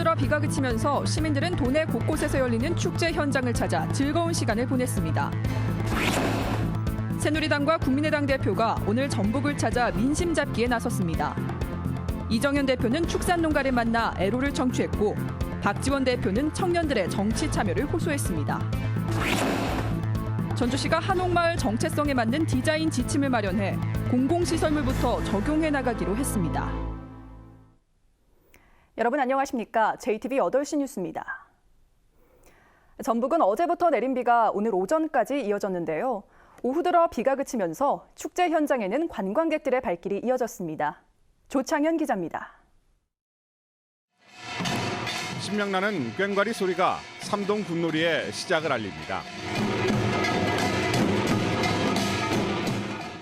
들어 비가 그치면서 시민들은 도내 곳곳에서 열리는 축제 현장을 찾아 즐거운 시간을 보냈습니다. 새누리당과 국민의당 대표가 오늘 전북을 찾아 민심 잡기에 나섰습니다. 이정현 대표는 축산농가를 만나 애로를 청취했고 박지원 대표는 청년들의 정치 참여를 호소했습니다. 전주시가 한옥마을 정체성에 맞는 디자인 지침을 마련해 공공시설물부터 적용해 나가기로 했습니다. 여러분 안녕하십니까? JTB 8시 뉴스입니다. 전북은 어제부터 내린 비가 오늘 오전까지 이어졌는데요. 오후 들어 비가 그치면서 축제 현장에는 관광객들의 발길이 이어졌습니다. 조창현 기자입니다. 신명나는 꽹과리 소리가 삼동 군놀이의 시작을 알립니다.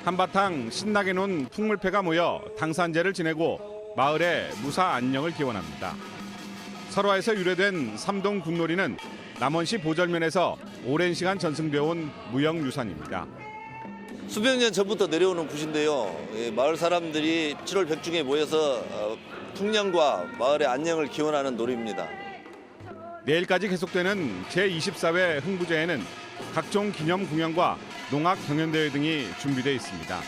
한바탕 신나게 논 풍물패가 모여 당산제를 지내고 마을의 무사 안녕을 기원합니다. 설화에서 유래된 삼동 군놀이는 남원시 보절면에서 오랜 시간 전승되어 온 무형유산입니다. 수백 년 전부터 내려오는 굿인데요. 마을 사람들이 7월 백중에 모여서 풍년과 마을의 안녕을 기원하는 놀이입니다. 내일까지 계속되는 제24회 흥부제에는 각종 기념 공연과 농악 경연대회 등이 준비되어 있습니다.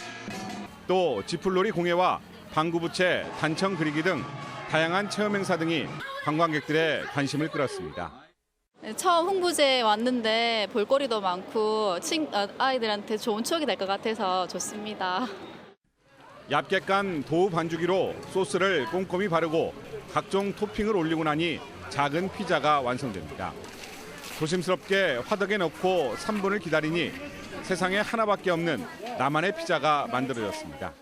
또 지풀놀이 공예와 방구부채, 단청 그리기 등 다양한 체험 행사 등이 관광객들의 관심을 끌었습니다. 처음 흥부제에 왔는데 볼거리도 많고 아이들한테 좋은 추억이 될 것 같아서 좋습니다. 얇게 깐 도우 반죽기로 소스를 꼼꼼히 바르고 각종 토핑을 올리고 나니 작은 피자가 완성됩니다. 조심스럽게 화덕에 넣고 3분을 기다리니 세상에 하나밖에 없는 나만의 피자가 만들어졌습니다.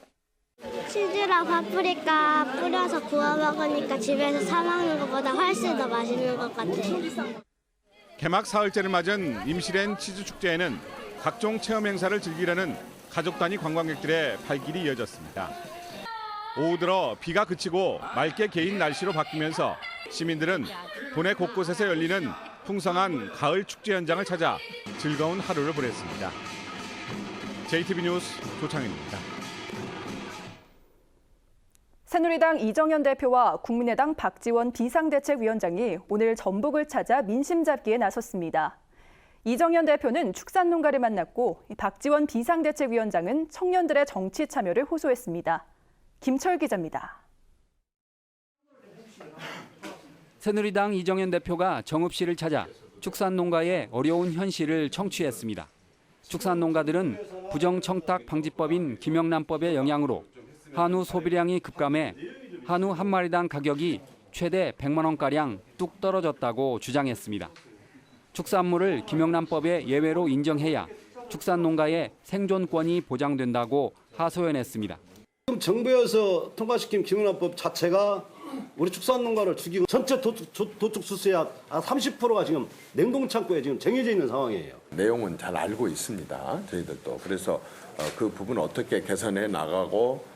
치즈랑 파프리카 뿌려서 구워 먹으니까 집에서 사 먹는 것보다 훨씬 더 맛있는 것 같아요. 개막 사흘째를 맞은 임실엔 치즈축제에는 각종 체험 행사를 즐기려는 가족 단위 관광객들의 발길이 이어졌습니다. 오후 들어 비가 그치고 맑게 개인 날씨로 바뀌면서 시민들은 도내 곳곳에서 열리는 풍성한 가을 축제 현장을 찾아 즐거운 하루를 보냈습니다. JTB 뉴스 조창현입니다. 새누리당 이정현 대표와 국민의당 박지원 비상대책위원장이 오늘 전북을 찾아 민심 잡기에 나섰습니다. 이정현 대표는 축산농가를 만났고 박지원 비상대책위원장은 청년들의 정치 참여를 호소했습니다. 김철 기자입니다. 새누리당 이정현 대표가 정읍시를 찾아 축산농가의 어려운 현실을 청취했습니다. 축산농가들은 부정청탁방지법인 김영란법의 영향으로 한우 소비량이 급감해 한우 한 마리당 가격이 최대 100만 원가량 뚝 떨어졌다고 주장했습니다. 축산물을 김영란법에 예외로 인정해야 축산농가의 생존권이 보장된다고 하소연했습니다. 지금 정부에서 통과시킨 김영란법 자체가 우리 축산농가를 죽이고 전체 도축 수수약 30%가 지금 냉동창고에 지금 쟁여져 있는 상황이에요. 내용은 잘 알고 있습니다. 저희들도. 그래서 그 부분을 어떻게 개선해 나가고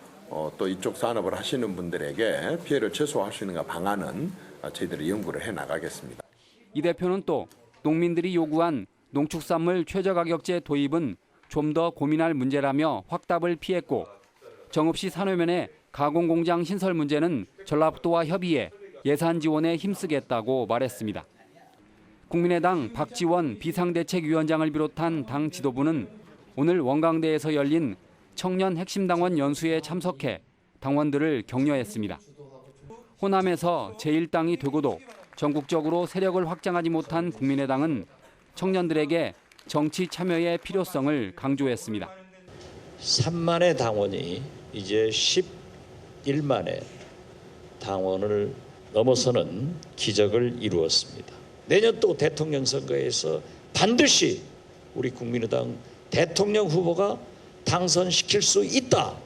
또 이쪽 산업을 하시는 분들에게 피해를 최소화할 수 있는 방안은 저희들이 연구를 해 나가겠습니다. 이 대표는 또 농민들이 요구한 농축산물 최저가격제 도입은 좀 더 고민할 문제라며 확답을 피했고 정읍시 산호면의 가공공장 신설 문제는 전라북도와 협의해 예산 지원에 힘쓰겠다고 말했습니다. 국민의당 박지원 비상대책위원장을 비롯한 당 지도부는 오늘 원광대에서 열린 청년 핵심당원 연수에 참석해 당원들을 격려했습니다. 호남에서 제1당이 되고도 전국적으로 세력을 확장하지 못한 국민의당은 청년들에게 정치 참여의 필요성을 강조했습니다. 3만의 당원이 이제 11만의 당원을 넘어서는 기적을 이루었습니다. 내년 또 대통령 선거에서 반드시 우리 국민의당 대통령 후보가 당선시킬 수 있다.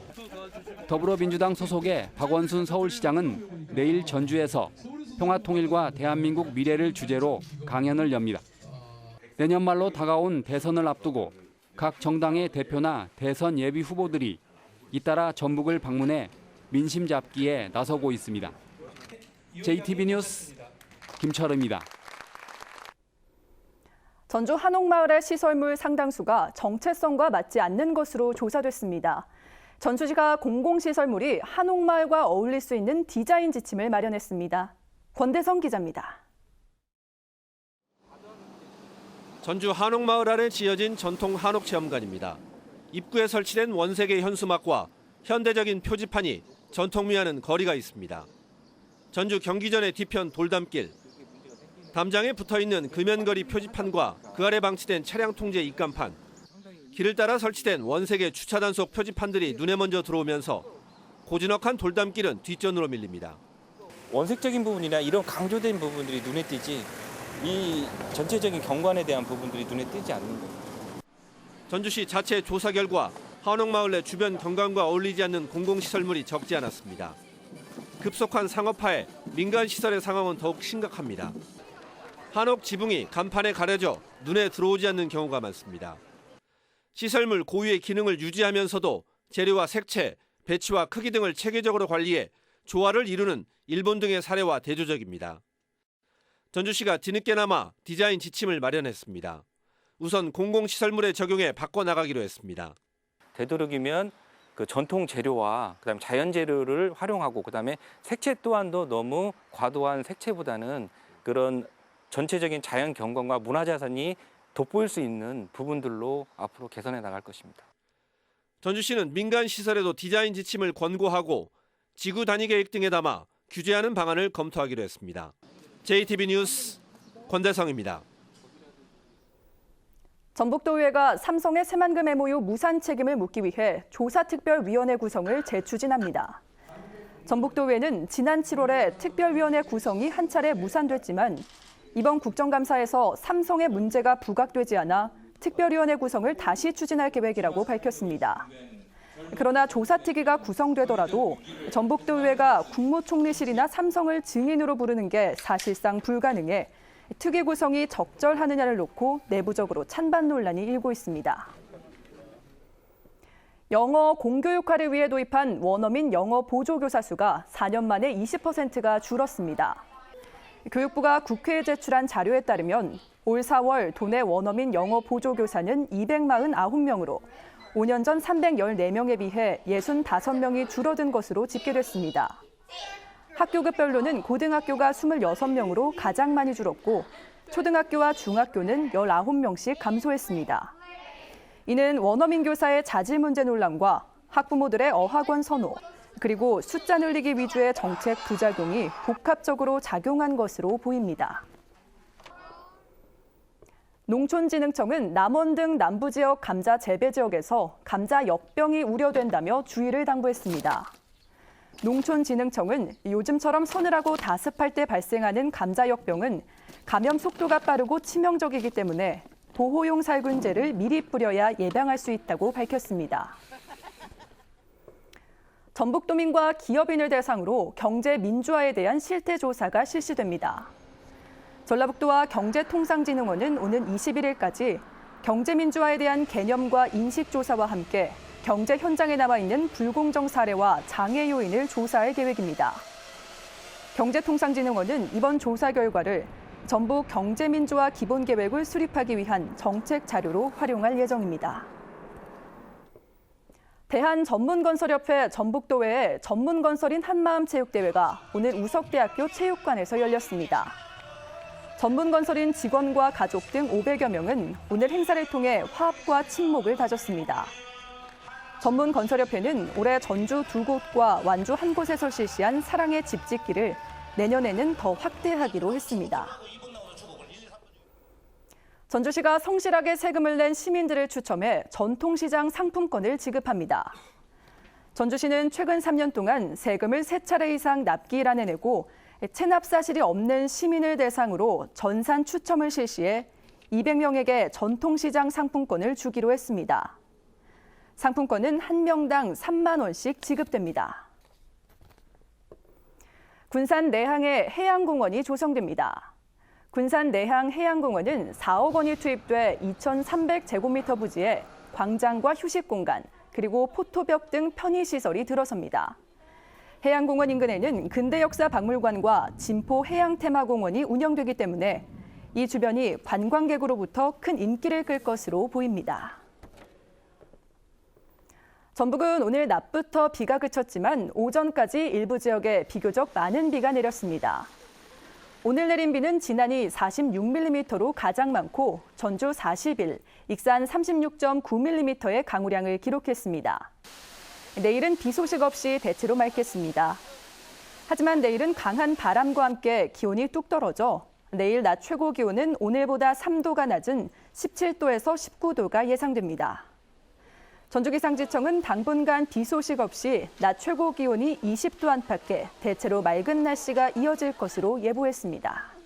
더불어민주당 소속의 박원순 서울시장은 내일 전주에서 평화통일과 대한민국 미래를 주제로 강연을 엽니다. 내년 말로 다가온 대선을 앞두고 각 정당의 대표나 대선 예비 후보들이 잇따라 전북을 방문해 민심 잡기에 나서고 있습니다. JTB 뉴스 김철우입니다. 전주 한옥마을의 시설물 상당수가 정체성과 맞지 않는 것으로 조사됐습니다. 전주시가 공공시설물이 한옥마을과 어울릴 수 있는 디자인 지침을 마련했습니다. 권대성 기자입니다. 전주 한옥마을 아래 지어진 전통 한옥체험관입니다. 입구에 설치된 원색의 현수막과 현대적인 표지판이 전통미와는 거리가 있습니다. 전주 경기전의 뒤편 돌담길, 담장에 붙어있는 금연거리 표지판과 그 아래 방치된 차량 통제 입간판, 길을 따라 설치된 원색의 주차 단속 표지판들이 눈에 먼저 들어오면서 고즈넉한 돌담길은 뒷전으로 밀립니다. 원색적인 부분이나 이런 강조된 부분들이 눈에 띄지 이 전체적인 경관에 대한 부분들이 눈에 띄지 않는 거예요. 전주시 자체 조사 결과 한옥마을 내 주변 경관과 어울리지 않는 공공시설물이 적지 않았습니다. 급속한 상업화에 민간시설의 상황은 더욱 심각합니다. 한옥 지붕이 간판에 가려져 눈에 들어오지 않는 경우가 많습니다. 시설물 고유의 기능을 유지하면서도 재료와 색채, 배치와 크기 등을 체계적으로 관리해 조화를 이루는 일본 등의 사례와 대조적입니다. 전주시가 뒤늦게나마 디자인 지침을 마련했습니다. 우선 공공시설물에 적용해 바꿔나가기로 했습니다. 되도록이면 그 전통 재료와 그다음에 자연 재료를 활용하고 그다음에 색채 또한도 너무 과도한 색채보다는 그런 전체적인 자연 경관과 문화자산이 돋보일 수 있는 부분들로 앞으로 개선해 나갈 것입니다. 전주시는 민간시설에도 디자인 지침을 권고하고 지구 단위 계획 등에 담아 규제하는 방안을 검토하기로 했습니다. JTB 뉴스 권대성입니다. 전북도의회가 삼성의 새만금 MOU 무산 책임을 묻기 위해 조사특별위원회 구성을 재추진합니다. 전북도의회는 지난 7월에 특별위원회 구성이 한 차례 무산됐지만 이번 국정감사에서 삼성의 문제가 부각되지 않아 특별위원회 구성을 다시 추진할 계획이라고 밝혔습니다. 그러나 조사특위가 구성되더라도 전북도의회가 국무총리실이나 삼성을 증인으로 부르는 게 사실상 불가능해 특위 구성이 적절하느냐를 놓고 내부적으로 찬반 논란이 일고 있습니다. 영어 공교육화를 위해 도입한 원어민 영어 보조교사 수가 4년 만에 20%가 줄었습니다. 교육부가 국회에 제출한 자료에 따르면 올 4월 도내 원어민 영어 보조교사는 249명으로 5년 전 314명에 비해 65명이 줄어든 것으로 집계됐습니다. 학교급별로는 고등학교가 26명으로 가장 많이 줄었고 초등학교와 중학교는 19명씩 감소했습니다. 이는 원어민 교사의 자질 문제 논란과 학부모들의 어학원 선호, 그리고 숫자 늘리기 위주의 정책 부작용이 복합적으로 작용한 것으로 보입니다. 농촌진흥청은 남원 등 남부 지역 감자 재배 지역에서 감자 역병이 우려된다며 주의를 당부했습니다. 농촌진흥청은 요즘처럼 서늘하고 다습할 때 발생하는 감자 역병은 감염 속도가 빠르고 치명적이기 때문에 보호용 살균제를 미리 뿌려야 예방할 수 있다고 밝혔습니다. 전북도민과 기업인을 대상으로 경제 민주화에 대한 실태 조사가 실시됩니다. 전라북도와 경제통상진흥원은 오는 21일까지 경제 민주화에 대한 개념과 인식 조사와 함께 경제 현장에 남아있는 불공정 사례와 장애 요인을 조사할 계획입니다. 경제통상진흥원은 이번 조사 결과를 전북 경제민주화 기본계획을 수립하기 위한 정책 자료로 활용할 예정입니다. 대한전문건설협회 전북도회의 전문건설인 한마음체육대회가 오늘 우석대학교 체육관에서 열렸습니다. 전문건설인 직원과 가족 등 500여 명은 오늘 행사를 통해 화합과 친목을 다졌습니다. 전문건설협회는 올해 전주 2곳과 완주 1곳에서 실시한 사랑의 집 짓기를 내년에는 더 확대하기로 했습니다. 전주시가 성실하게 세금을 낸 시민들을 추첨해 전통시장 상품권을 지급합니다. 전주시는 최근 3년 동안 세금을 3차례 이상 납기일안에 내고 체납 사실이 없는 시민을 대상으로 전산 추첨을 실시해 200명에게 전통시장 상품권을 주기로 했습니다. 상품권은 한 명당 3만 원씩 지급됩니다. 군산 내항에 해양공원이 조성됩니다. 군산 내항 해양공원은 4억 원이 투입돼 2,300제곱미터 부지에 광장과 휴식공간, 그리고 포토벽 등 편의시설이 들어섭니다. 해양공원 인근에는 근대역사 박물관과 진포 해양테마공원이 운영되기 때문에 이 주변이 관광객으로부터 큰 인기를 끌 것으로 보입니다. 전북은 오늘 낮부터 비가 그쳤지만 오전까지 일부 지역에 비교적 많은 비가 내렸습니다. 오늘 내린 비는 진안이 46mm로 가장 많고 전주 41, 익산 36.9mm의 강우량을 기록했습니다. 내일은 비 소식 없이 대체로 맑겠습니다. 하지만 내일은 강한 바람과 함께 기온이 뚝 떨어져 내일 낮 최고 기온은 오늘보다 3도가 낮은 17도에서 19도가 예상됩니다. 전주기상지청은 당분간 비 소식 없이 낮 최고 기온이 20도 안팎의 대체로 맑은 날씨가 이어질 것으로 예보했습니다.